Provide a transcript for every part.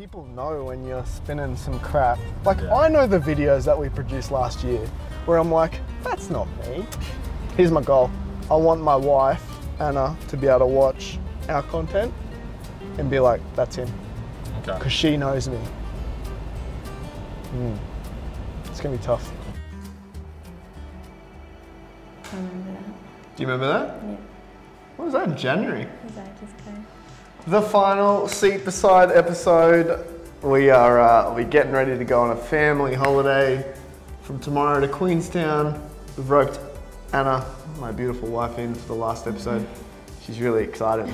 People know when you're spinning some crap. Like, I know the videos that we produced last year where I'm like, that's not me. Here's my goal. I want my wife, Anna, to be able to watch our content and be like, that's him. Okay. Because she knows me. It's gonna be tough. I remember that. Do you remember that? Yeah. What was that, in January? It was ages ago. The final seat beside episode. We're getting ready to go on a family holiday from tomorrow to Queenstown. We've roped Anna, my beautiful wife, in for the last episode. She's really excited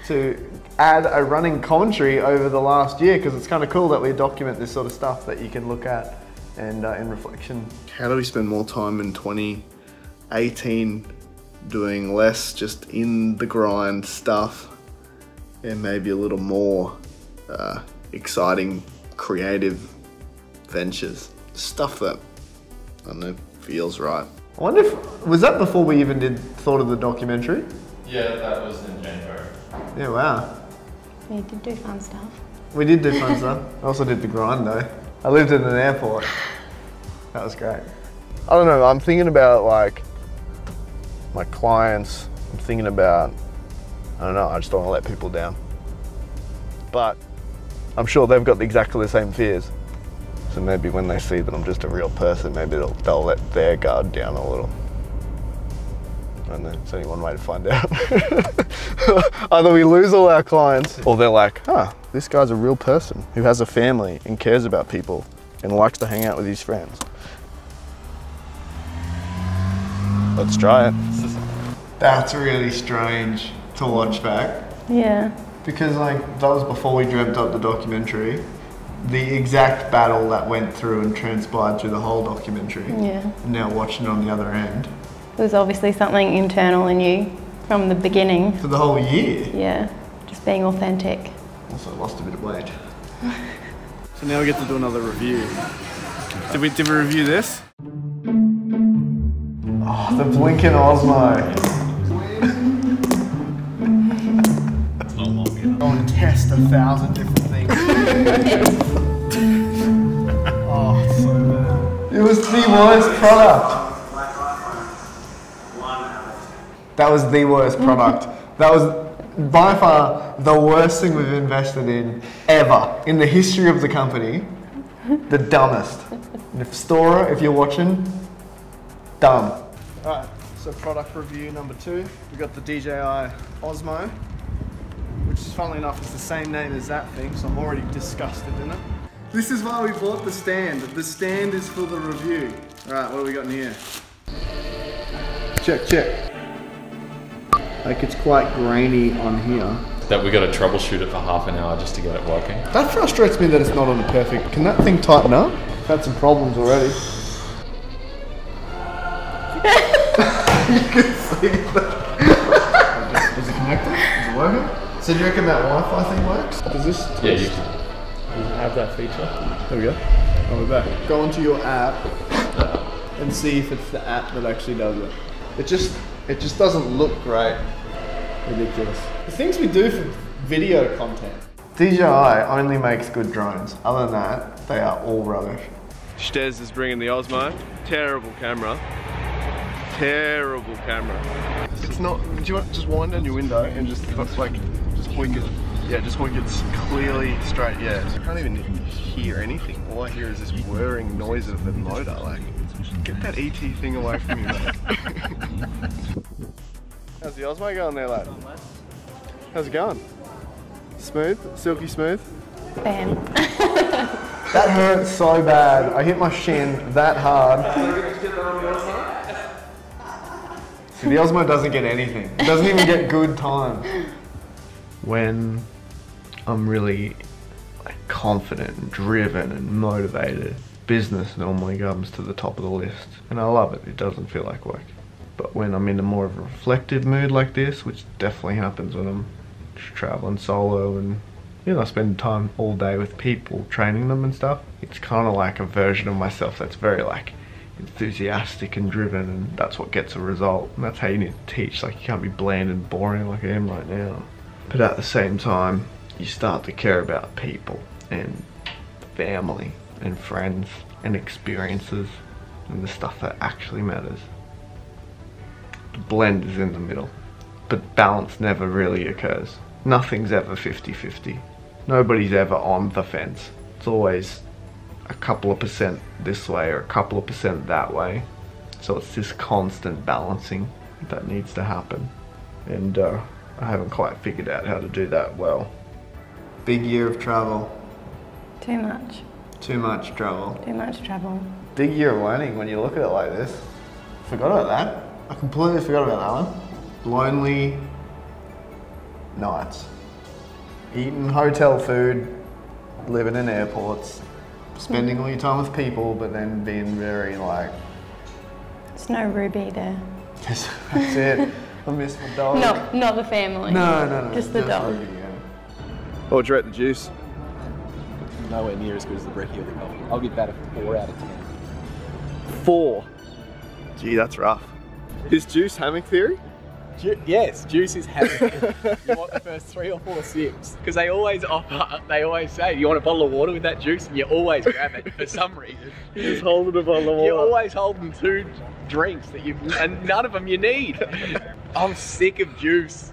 to add a running commentary over the last year, because it's kind of cool that we document this sort of stuff that you can look at and in reflection. How do we spend more time in 2018 doing less just in the grind stuff and maybe a little more exciting, creative ventures? Stuff that, I don't know, feels right. I wonder if, was that before we even thought of the documentary? Yeah, that was in January. Yeah, wow. We did do fun stuff. We did do fun stuff. I also did the grind though. I lived in an airport. That was great. I don't know, I'm thinking about like my clients. I'm thinking about, I don't know, I just don't want to let people down. But I'm sure they've got exactly the same fears. So maybe when they see that I'm just a real person, maybe they'll let their guard down a little. I don't know, it's only one way to find out. Either we lose all our clients, or they're like, huh, this guy's a real person who has a family and cares about people and likes to hang out with his friends. Let's try it. That's really strange to watch back. Yeah. Because like, that was before we dreamt up the documentary. The exact battle that went through and transpired through the whole documentary. Yeah. And now watching it on the other end. It was obviously something internal in you from the beginning. For the whole year? Yeah, just being authentic. Also lost a bit of weight. So now we get to do another review. Did we review this? Oh, the blinking Osmo. That's not long enough. Go and test 1,000 different things. Oh, it's so bad. It was the worst product. That was the worst product. That was by far the worst thing we've invested in ever in the history of the company. The dumbest. And if Stora, if you're watching, dumb. Alright, so product review number 2. We got the DJI Osmo, which is funnily enough is the same name as that thing, so I'm already disgusted in it. This is why we bought the stand. The stand is for the review. Alright, what have we got in here? Check, check. Like, it's quite grainy on here. That we got to troubleshoot it for half an hour just to get it working. That frustrates me that it's not on the perfect. Can that thing tighten up? I've had some problems already. You can see that. Is it connected? Is it working? So do you reckon that Wi-Fi thing works? Does this twist? Yeah, you can have that feature. There we go. Oh, we're back. Go onto your app and see if it's the app that actually does it. It just doesn't look great. Ridiculous. The things we do for video content. DJI only makes good drones. Other than that, they are all rubbish. Shtez is bringing the Osmo. Terrible camera. Terrible camera. It's not, do you want to just wind down your window and just like, just hoik it? Yeah, just hoik it clearly straight, yeah. I can't even hear anything. All I hear is this whirring noise of the motor. Like, get that ET thing away from me, mate. How's the Osmo going there, lad? How's it going? Smooth? Silky smooth? Bam. That hurt so bad. I hit my shin that hard. See, the Osmo doesn't get anything. It doesn't even get good time. When I'm really confident and driven and motivated, business normally comes to the top of the list. And I love it. It doesn't feel like work. But when I'm in a more of a reflective mood like this, which definitely happens when I'm just traveling solo and, you know, I spend time all day with people, training them and stuff, it's kind of like a version of myself that's very like enthusiastic and driven, and that's what gets a result. And that's how you need to teach. Like, you can't be bland and boring like I am right now. But at the same time, you start to care about people. and family and friends and experiences and the stuff that actually matters. The blend is in the middle, but balance never really occurs. Nothing's ever 50-50. Nobody's ever on the fence. It's always a couple of percent this way or a couple of percent that way. So it's this constant balancing that needs to happen. And I haven't quite figured out how to do that well. Big year of travel. Too much. Too much travel. Too much travel. Big year of learning when you look at it like this. Forgot about that. I completely forgot about that one. Lonely nights. Eating hotel food, living in airports, spending all your time with people, but then being very like... There's no Ruby there. That's it. I miss my dog. No, not the family. No. Just the dog. Ruby, yeah. What would you rate the juice? Nowhere near as good as the brekkie or the coffee. I'll give that a 4 out of 10. 4. Gee, that's rough. Is juice hammock theory? Yes, juice is hammock. You want the first 3 or 4 sips. Because they always offer, they always say, you want a bottle of water with that juice? And you always grab it for some reason. You're just holding a bottle of water. You're always holding 2 drinks that and none of them you need. I'm sick of juice.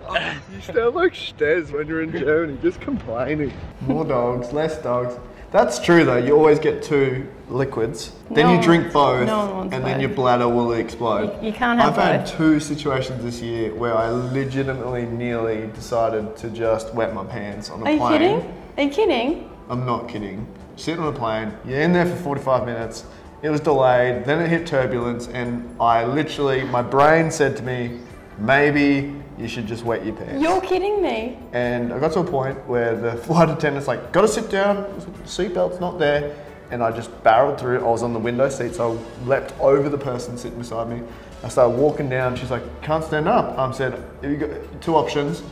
You sound like Stez when you're in Germany, just complaining. More dogs, less dogs. That's true though, you always get 2 liquids, then No you one drink wants- both, no one wants and then both. your bladder will explode. You can't have I've had both. 2 situations this year where I legitimately nearly decided to just wet my pants on a Are you plane. kidding? Are you kidding? I'm not kidding. Sitting on a plane, you're in there for 45 minutes, it was delayed, then it hit turbulence, and I literally, my brain said to me, maybe you should just wet your pants. You're kidding me. And I got to a point where the flight attendant's like, gotta sit down, seatbelt's not there. And I just barreled through it. I was on the window seat, so I leapt over the person sitting beside me. I started walking down, she's like, can't stand up. I said, you got 2 options.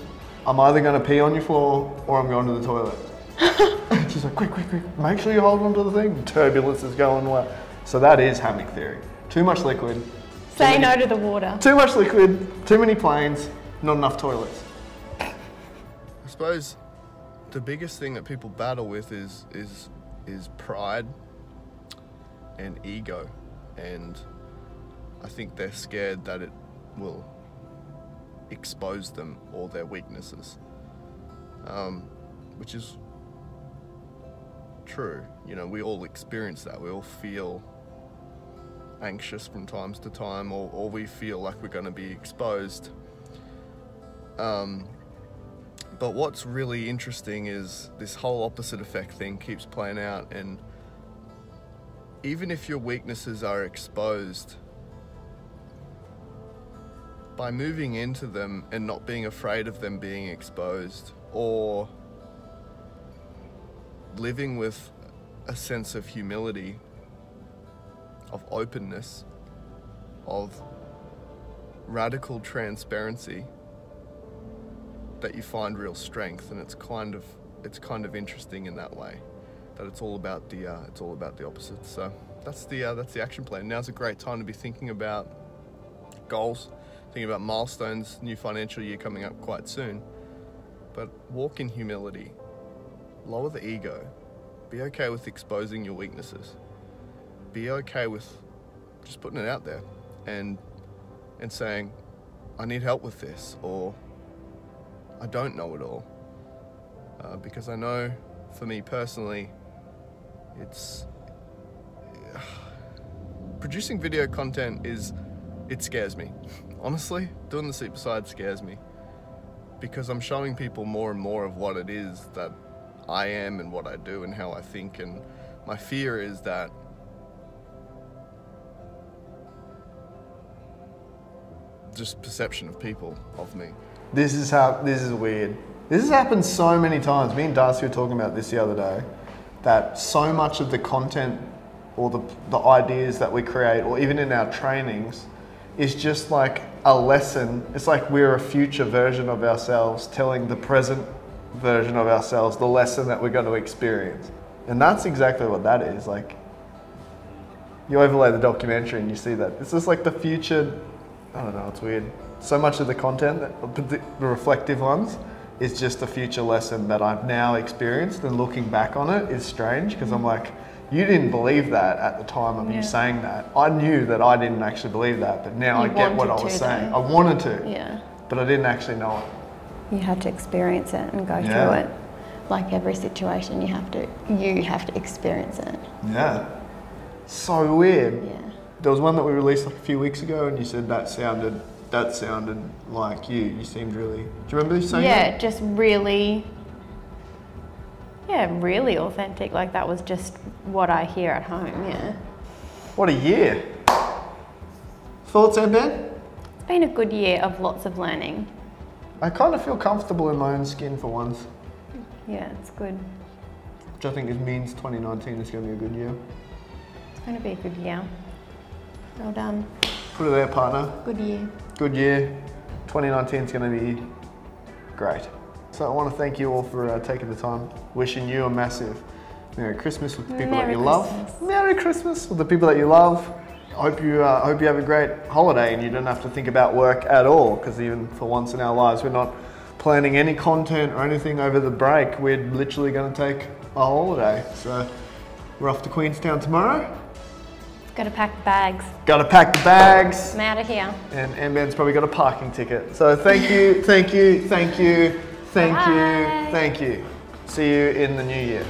I'm either gonna pee on your floor or I'm going to the toilet. She's like, quick, make sure you hold onto the thing. Turbulence is going well. So that is hammock theory. Too much liquid. Say no to the water. Too much liquid, too many planes, not enough toilets. I suppose the biggest thing that people battle with is pride and ego, and I think they're scared that it will expose them or their weaknesses, which is true. You know, we all experience that. We all feel anxious from times to time, or we feel like we're going to be exposed. But what's really interesting is this whole opposite effect thing keeps playing out, and even if your weaknesses are exposed, by moving into them and not being afraid of them being exposed, or living with a sense of humility, of openness, of radical transparency, that you find real strength. And it's kind of interesting in that way, that it's all about the opposite. So that's the action plan. Now's a great time to be thinking about goals, thinking about milestones. New financial year coming up quite soon, but walk in humility, lower the ego, be okay with exposing your weaknesses, be okay with just putting it out there and saying, I need help with this, or I don't know it all. Because I know for me personally, producing video content it scares me. Honestly, doing the Super Side scares me, because I'm showing people more and more of what it is that I am and what I do and how I think, and my fear is that just perception of people of me. This is weird. This has happened so many times. Me and Darcy were talking about this the other day, that so much of the content or the ideas that we create, or even in our trainings, is just like a lesson. It's like we're a future version of ourselves telling the present version of ourselves the lesson that we're going to experience. And that's exactly what that is. Like, you overlay the documentary and you see that. It's just like the future, I don't know, it's weird. So much of the content, the reflective ones, is just a future lesson that I've now experienced, and looking back on it is strange because I'm like, you didn't believe that at the time of you saying that. I knew that I didn't actually believe that, but now I get what I was saying. I wanted to, but I didn't actually know it. You had to experience it and go through it. Like every situation, you have to experience it. Yeah. So weird. Yeah. There was one that we released like a few weeks ago, and you said that sounded like you. You seemed really. Do you remember you saying that? Yeah, just really. Yeah, really authentic. Like that was just what I hear at home. Yeah. What a year. Thoughts, Ben? It's been a good year of lots of learning. I kind of feel comfortable in my own skin for once. Yeah, it's good. Which I think means 2019 is going to be a good year. It's going to be a good year. Well done. Put it there, partner. Good year. Good year. 2019 is going to be great. So I want to thank you all for taking the time. Wishing you a massive Merry Christmas with the people that you love. Merry Christmas with the people that you love. I hope you have a great holiday and you don't have to think about work at all, because even for once in our lives we're not planning any content or anything over the break. We're literally going to take a holiday. So we're off to Queenstown tomorrow. Got to pack the bags. Got to pack the bags. I'm out of here. And Amben's probably got a parking ticket. So thank you, thank you, thank you, thank you, thank you. See you in the new year.